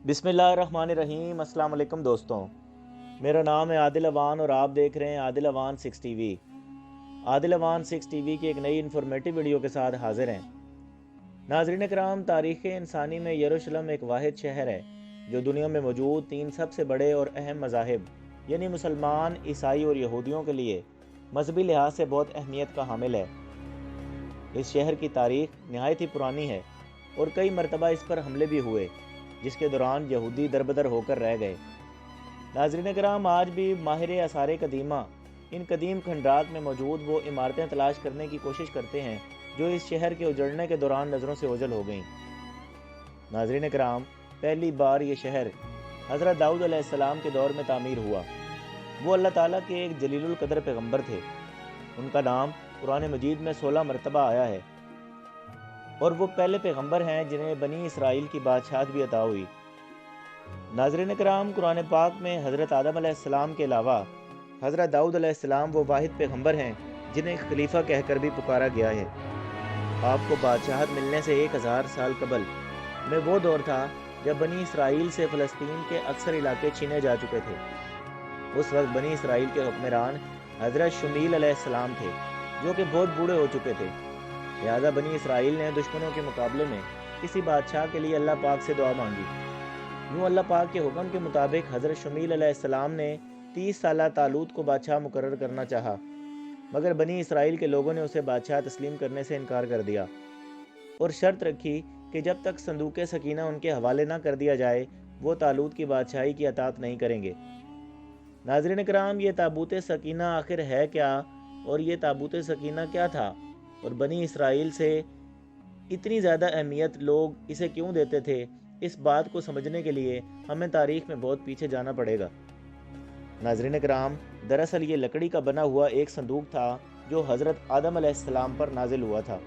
बिस्मिल्लाहिर्रहमानिर्रहीम। अस्सलाम वालेकुम दोस्तों, मेरा नाम है आदिल अवान और आप देख रहे हैं आदिल अवान 6 टीवी। आदिल अवान 6 टीवी की एक नई इन्फॉर्मेटिव वीडियो के साथ हाजिर हैं। नाज़रीन कराम, तारीख़ इंसानी में यरूशलेम एक वाहिद शहर है जो दुनिया में मौजूद 3 सबसे बड़े और अहम मज़ाहिब यानी मुसलमान, ईसाई और यहूदियों के लिए मजहबी लिहाज से बहुत अहमियत का हामिल है। इस शहर की तारीख़ नहायत ही पुरानी है और कई मरतबा इस पर हमले भी हुए जिसके दौरान यहूदी दरबदर होकर रह गए। नाज़रीन कराम, आज भी माहिर आसार कदीमा इन कदीम खंडरात में मौजूद वो इमारतें तलाश करने की कोशिश करते हैं जो इस शहर के उजड़ने के दौरान नज़रों से ओझल हो गईं। नाज़रीन कराम, पहली बार ये शहर हज़रत दाऊद अलैहिस्सलाम के दौर में तामीर हुआ। वो अल्लाह ताला के एक जलीलुल कदर पैगम्बर थे। उनका नाम कुरान मजीद में 16 मरतबा आया है और वो पहले पैगम्बर हैं जिन्हें बनी इसराइल की बादशाहत भी अता हुई। नाज़रीन कराम, कुरान पाक में हज़रत आदम अलैहिस्सलाम के अलावा हज़रत दाऊद अलैहिस्सलाम वो वाहिद पैगम्बर हैं जिन्हें खलीफा कहकर भी पुकारा गया है। आपको बादशाहत मिलने से 1000 साल कबल में वो दौर था जब बनी इसराइल से फ़लस्तीन के अक्सर इलाके छीने जा चुके थे। उस वक्त बनी इसराइल के हुक्मरान हज़रत शुमील अलैहिस्सलाम थे जो कि बहुत बूढ़े हो चुके थे। लिहाजा बनी इसराइल ने दुश्मनों के मुकाबले में किसी बादशाह के लिए अल्लाह पाक से दुआ मांगी। यूँ अल्लाह पाक के हुक्म के मुताबिक हज़रत शुमील अलैहिस्सलाम ने 30 साला तालूत को बादशाह मुकर्रर करना चाहा, मगर बनी इसराइल के लोगों ने उसे बादशाह तस्लीम करने से इनकार कर दिया और शर्त रखी कि जब तक संदूक सकीना उनके हवाले ना कर दिया जाए वो तालूत की बादशाही की अतात नहीं करेंगे। नाज़रीन कराम, ये ताबूत सकीना आखिर है क्या और ये ताबूत सकीना क्या था और बनी इसराइल से इतनी ज़्यादा अहमियत लोग इसे क्यों देते थे, इस बात को समझने के लिए हमें तारीख़ में बहुत पीछे जाना पड़ेगा। नाज़रीन कराम, दरअसल ये लकड़ी का बना हुआ एक संदूक था जो हज़रत आदम अलैहिस्सलाम पर नाजिल हुआ था।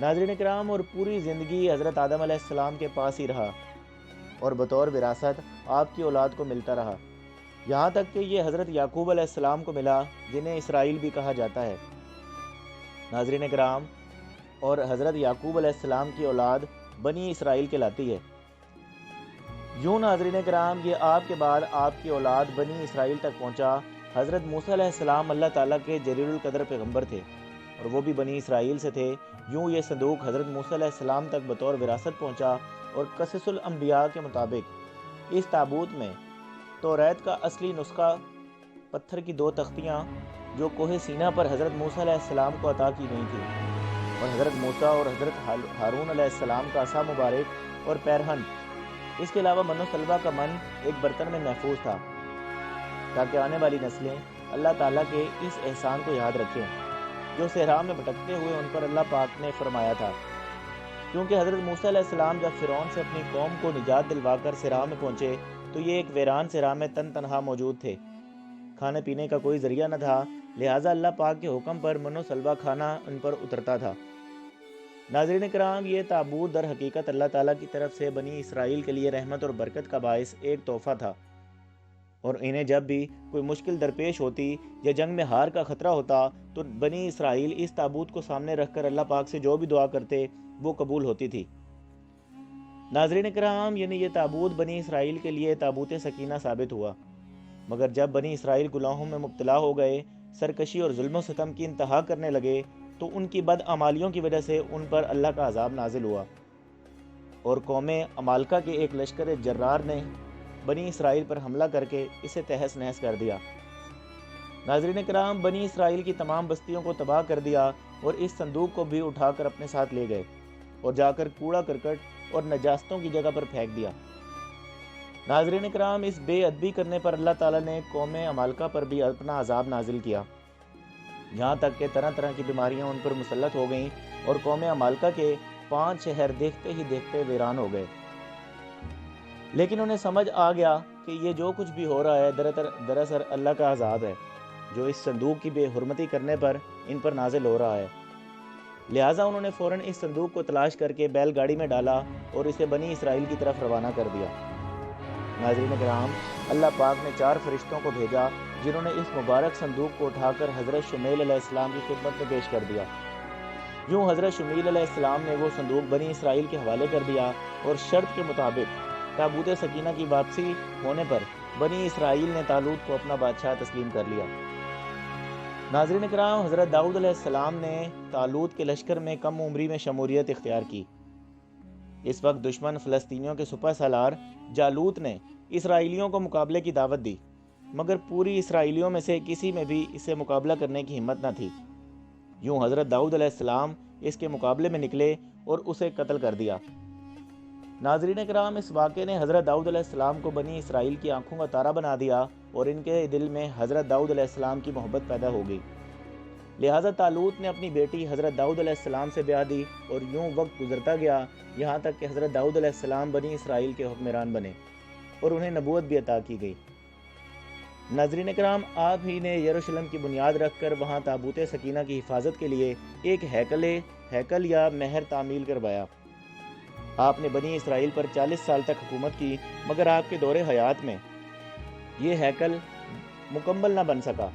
नाज़रीन कराम, और पूरी ज़िंदगी हज़रत आदम अलैहिस्सलाम के पास ही रहा और बतौर विरासत आपकी औलाद को मिलता रहा, यहाँ तक कि ये हज़रत याकूब अलैहिस्सलाम को मिला जिन्हें इसराइल भी कहा जाता है। नाज़रीन कराम, और हज़रत याकूब अलैहिस्सलाम की औलाद बनी इसराइल कहलाती है। यूँ नाज़रीन कराम, ये आपके बाद आपकी औलाद बनी इसराइल तक पहुँचा। हज़रत मूसा अलैहिस्सलाम अल्लाह ताला के जलीलुल कदर पैगम्बर थे और वो भी बनी इसराइल से थे। यूँ ये संदूक हज़रत मूसा अलैहिस्सलाम तक बतौर विरासत पहुँचा और क़ससुल अंबिया के मुताबिक इस ताबूत में तौरात का असली नुस्खा पत्थर की 2 तख्तियाँ जो कोहे सीना पर हज़रत मूसा अलैहिस्सलाम को अता की गई थी और हज़रत मूसा और हज़रत हारून अलैहिस्सलाम का असा मुबारक और पैरहन, इसके अलावा मनो सलवा का मन एक बर्तन में महफूज था ताकि आने वाली नस्लें अल्लाह ताला के इस एहसान को याद रखें जो सहरा में भटकते हुए उन पर अल्लाह पाक ने फरमाया था। क्योंकि हज़रत मूसा अलैहिस्सलाम जब फ़िरौन से अपनी कौम को निजात दिलवाकर सहरा में पहुँचे तो ये एक वीरान सहरा में तनहा मौजूद थे। खाने पीने का कोई ज़रिया न था, लिहाजा अल्लाह पाक के हुक्म पर मनो सलवा खाना उन पर उतरता था। नाज़रीन कराम, ये ताबूत दर हकीकत अल्लाह ताला की तरफ से बनी इसराइल के लिए रहमत और बरकत का बाइस एक तोहफ़ा था और इन्हें जब भी कोई मुश्किल दरपेश होती या जंग में हार का ख़तरा होता तो बनी इसराइल इस ताबूत को सामने रखकर अल्लाह पाक से जो भी दुआ करते वो कबूल होती थी। नाज़रीन कराम, यानी ये ताबूत बनी इसराइल के लिए ताबूत सकीना साबित हुआ, मगर जब बनी इसराइल गुनाहों में मुब्तला हो गए, सरकशी और जुल्म सितम की इंतहा करने लगे तो उनकी बदअमालियों की वजह से उन पर अल्लाह का अजाब नाजिल हुआ और कौमे अमालका के एक लश्कर जर्रार ने बनी इसराइल पर हमला करके इसे तहस नहस कर दिया। नाज़रीन कराम, बनी इसराइल की तमाम बस्तियों को तबाह कर दिया और इस संदूक को भी उठाकर अपने साथ ले गए और जाकर कूड़ा करकट और नजास्तों की जगह पर फेंक दिया। नाज़रीन कराम, इस बेअदबी करने पर अल्लाह ताला ने कौमे अमालका पर भी अपना अजाब नाजिल किया, यहाँ तक कि तरह तरह की बीमारियाँ उन पर मुसल्लत हो गईं और कौमे अमालका के 5 शहर देखते ही देखते वीरान हो गए। लेकिन उन्हें समझ आ गया कि ये जो कुछ भी हो रहा है दरअसल अल्लाह का अजाब है जो इस संदूक की बेहुरमती करने पर इन पर नाजिल हो रहा है। लिहाजा उन्होंने फ़ौरन इस संदूक को तलाश करके बैलगाड़ी में डाला और इसे बनी इसराइल की तरफ रवाना कर दिया। नाज़रीन कराम, अल्लाह पाक ने 4 फरिश्तों को भेजा जिन्होंने इस मुबारक संदूक को उठाकर हज़रत शुमील अलैहिस्सलाम की खिदमत में पेश कर दिया। यूँ हज़रत शुमील अलैहिस्सलाम ने वो संदूक बनी इसराइल के हवाले कर दिया और शर्त के मुताबिक تابوت سکینہ کی واپسی ہونے پر بنی اسرائیل نے طالوت کو اپنا بادشاہ تسلیم کر لیا۔ ناظرین کرام، حضرت داؤد علیہ السلام نے طالوت کے لشکر میں کم عمری میں شمولیت اختیار کی۔ اس وقت دشمن فلسطینیوں کے سپہ سالار جالوت نے اسرائیلیوں کو مقابلے کی دعوت دی، مگر پوری اسرائیلیوں میں سے کسی میں بھی اسے مقابلہ کرنے کی ہمت نہ تھی۔ یوں حضرت داؤد علیہ السلام اس کے مقابلے میں نکلے اور اسے قتل کر دیا۔ ناظرین کرام، اس واقعے نے حضرت داؤد علیہ السلام کو بنی اسرائیل کی آنکھوں کا تارا بنا دیا اور ان کے دل میں حضرت داؤد علیہ السلام کی محبت پیدا ہو گئی۔ لہٰذا طالوت نے اپنی بیٹی حضرت داؤد علیہ السلام سے بیاہ دی اور یوں وقت گزرتا گیا یہاں تک کہ حضرت داؤد علیہ السلام بنی اسرائیل کے حکمران بنے اور انہیں نبوت بھی عطا کی گئی۔ ناظرین کرام، آپ ہی نے یروشلم کی بنیاد رکھ کر وہاں تابوت سکینہ کی حفاظت کے لیے ایک ہیکل یا مہر تعمیل کروایا۔ آپ نے بنی اسرائیل پر 40 سال تک حکومت کی، مگر آپ کے دور حیات میں یہ ہیکل مکمل نہ بن سکا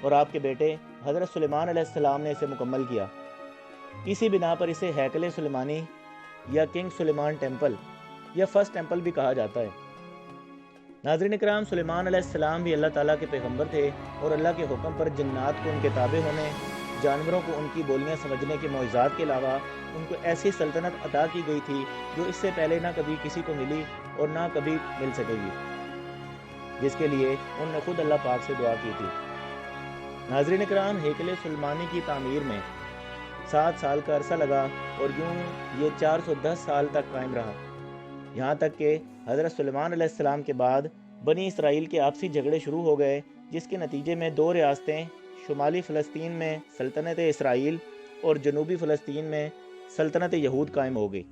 اور آپ کے بیٹے حضرت سلیمان علیہ السلام نے اسے مکمل کیا۔ اسی بنا پر اسے ہیکل سلیمانی یا کنگ سلیمان ٹیمپل یا فرسٹ ٹیمپل بھی کہا جاتا ہے۔ ناظرین کرام، سلیمان علیہ السلام بھی اللہ تعالیٰ کے پیغمبر تھے اور اللہ کے حکم پر جنات کو ان کے تابع ہونے، جانوروں کو ان کی بولیاں سمجھنے کے معجزات کے علاوہ ان کو ایسی سلطنت عطا کی گئی تھی جو اس سے پہلے نہ کبھی کسی کو ملی اور نہ کبھی مل سکے گی، جس کے لیے انہوں نے خود اللہ پاک سے دعا کی تھی۔ ناظرین کرام، ہیکل سلیمانی کی تعمیر میں 7 سال کا عرصہ لگا اور یوں یہ 410 سال تک قائم رہا، یہاں تک کہ حضرت سلیمان علیہ السلام کے بعد بنی اسرائیل کے آپسی جھگڑے شروع ہو گئے، جس کے نتیجے میں 2 ریاستیں شمالی فلسطین میں سلطنت اسرائیل اور جنوبی فلسطین میں سلطنت یہود قائم ہو گئی۔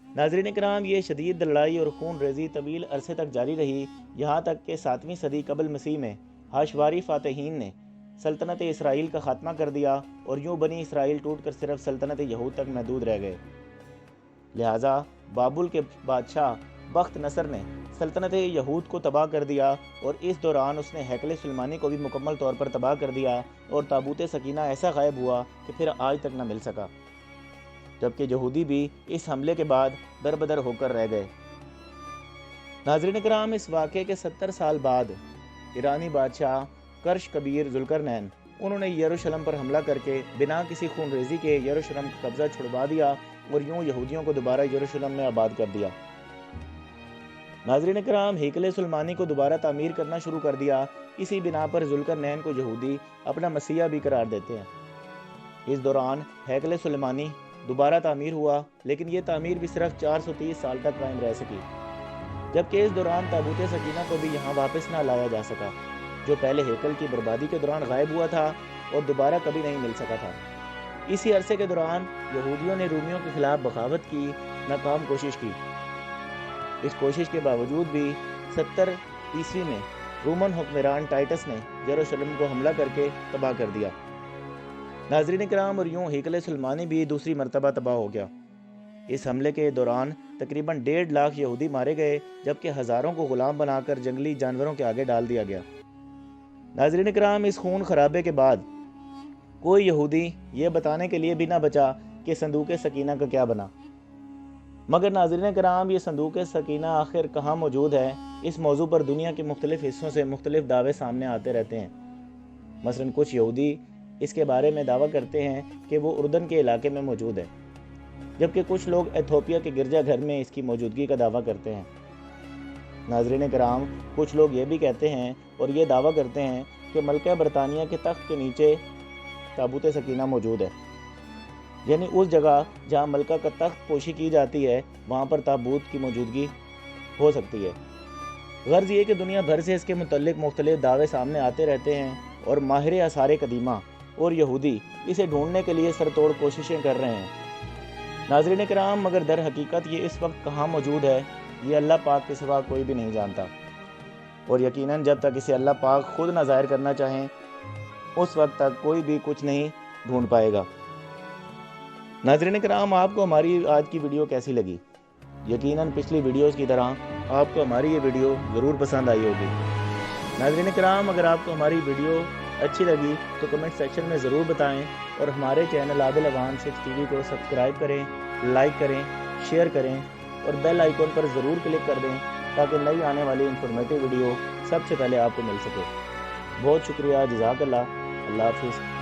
ناظرین کرام، یہ شدید لڑائی اور خون ریزی طویل عرصے تک جاری رہی، یہاں تک کہ 7ویں صدی قبل مسیح میں ہاشواری فاتحین نے سلطنت اسرائیل کا خاتمہ کر دیا اور یوں بنی اسرائیل ٹوٹ کر صرف سلطنت یہود تک محدود رہ گئے۔ لہٰذا بابل کے بادشاہ بخت نصر نے سلطنت یہود کو تباہ کر دیا اور اس دوران اس نے ہیکل سلیمانی کو بھی مکمل طور پر تباہ کر دیا اور تابوت سکینہ ایسا غائب ہوا کہ پھر آج تک نہ مل سکا، جبکہ یہودی بھی اس حملے کے بعد دربدر ہو کر رہ گئے۔ ناظرین کرام، اس واقعے کے 70 سال بعد ایرانی بادشاہ کرش کبیر ذوالقرنین انہوں نے یروشلم پر حملہ کر کے بنا کسی خون ریزی کے یروشلم کا قبضہ چھڑوا دیا اور یوں یہودیوں کو دوبارہ یروشلم میں آباد کر دیا۔ ناظرین کرام، ہیکل سلیمانی کو دوبارہ تعمیر کرنا شروع کر دیا، اسی بنا پر ذوالقرنین کو یہودی اپنا مسیحا بھی قرار دیتے ہیں۔ اس دوران ہیکل سلیمانی دوبارہ تعمیر ہوا، لیکن یہ تعمیر بھی صرف 430 سال تک قائم رہ سکی، جبکہ اس دوران تابوت سکینہ کو بھی یہاں واپس نہ لایا جا سکا، جو پہلے ہیکل کی بربادی کے دوران غائب ہوا تھا اور دوبارہ کبھی نہیں مل سکا تھا۔ اسی عرصے کے دوران یہودیوں نے رومیوں کے خلاف بغاوت کی ناکام کوشش کی۔ اس کوشش کے باوجود بھی 70 عیسوی میں رومن حکمران ٹائٹس نے یروشلم کو حملہ کر کے تباہ کر دیا۔ ناظرین کرام، اور یوں ہیکل سلیمانی بھی دوسری مرتبہ تباہ ہو گیا۔ اس حملے کے دوران تقریباً 1.5 لاکھ یہودی مارے گئے، جبکہ ہزاروں کو غلام بنا کر جنگلی جانوروں کے آگے ڈال دیا گیا۔ ناظرین کرام، اس خون خرابے کے بعد کوئی یہودی یہ بتانے کے لیے بھی نہ بچا کہ صندوق سکینہ کا کیا بنا۔ مگر ناظرین کرام، یہ صندوق سکینہ آخر کہاں موجود ہے، اس موضوع پر دنیا کے مختلف حصوں سے مختلف دعوے سامنے آتے رہتے ہیں۔ مثلاً کچھ یہودی اس کے بارے میں دعویٰ کرتے ہیں کہ وہ اردن کے علاقے میں موجود ہے، جبکہ کچھ لوگ ایتھوپیا کے گرجا گھر میں اس کی موجودگی کا دعویٰ کرتے ہیں۔ ناظرین کرام، کچھ لوگ یہ بھی کہتے ہیں اور یہ دعویٰ کرتے ہیں کہ ملکہ برطانیہ کے تخت کے نیچے تابوت سکینہ موجود ہے، یعنی اس جگہ جہاں ملکہ کا تخت پوشی کی جاتی ہے وہاں پر تابوت کی موجودگی ہو سکتی ہے۔ غرض یہ کہ دنیا بھر سے اس کے متعلق مختلف دعوے سامنے آتے رہتے ہیں اور ماہر آثار قدیمہ اور یہودی اسے ڈھونڈنے کے لیے سر توڑ کوششیں کر رہے ہیں۔ ناظرین کرام، مگر در حقیقت یہ اس وقت کہاں موجود ہے یہ اللہ پاک کے سوا کوئی بھی نہیں جانتا، اور یقیناً جب تک اسے اللہ پاک خود نہ ظاہر کرنا چاہیں اس وقت تک کوئی بھی کچھ نہیں ڈھونڈ پائے گا۔ ناظرین کرام، آپ کو ہماری آج کی ویڈیو کیسی لگی؟ یقیناً پچھلی ویڈیوز کی طرح آپ کو ہماری یہ ویڈیو ضرور پسند آئی ہوگی۔ ناظرین کرام، اگر آپ کو ہماری ویڈیو اچھی لگی تو کمنٹ سیکشن میں ضرور بتائیں اور ہمارے چینل عادل اوان 6 ٹی وی کو سبسکرائب کریں، لائک کریں، شیئر کریں اور بیل آئیکن پر ضرور کلک کر دیں تاکہ نئی آنے والی انفارمیٹیو ویڈیو سب سے پہلے آپ کو مل سکے۔ بہت شکریہ، جزاک اللہ، اللہ حافظ۔